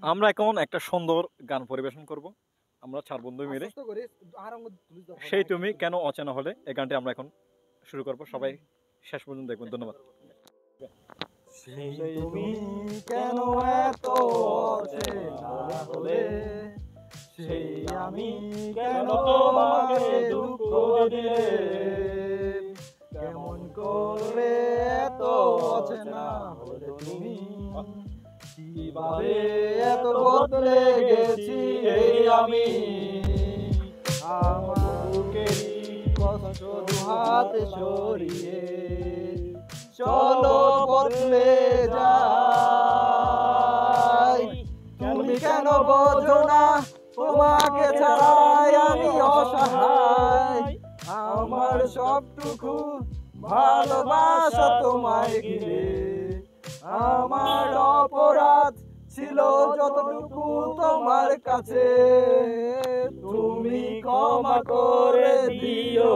আমরা এখন একটা সুন্দর গান পরিবেশন করব। আমরা 4 বন্ধু মিলে। সেই তুমি কেন অচেনা হলে এই গানটি আমরা এখন শুরু করব। সবাই শেষ পর্যন্ত দেখবেন। ধন্যবাদ। সেই তুমি কেন এত অচেনা হলে, সেই আমি কেন তোমাকে দুঃখ দিলে, কেমন করে এত অচেনা হলে তুমি, কিভাবে এত বদলে গেছি এই আমি, আমার বুকেরই কষ্ট দুহাতে সরিয়ে চলো বদলে যাই। তুমি কেন বোঝো না তোমাকে ছাড়াই আমি অসহায়, আমার সবটুকু ভালোবাসা তোমায় ঘিরে, আমার অপরাধ ছিল যতটুকু তোমার কাছে, তুমি ক্ষমা করে দিও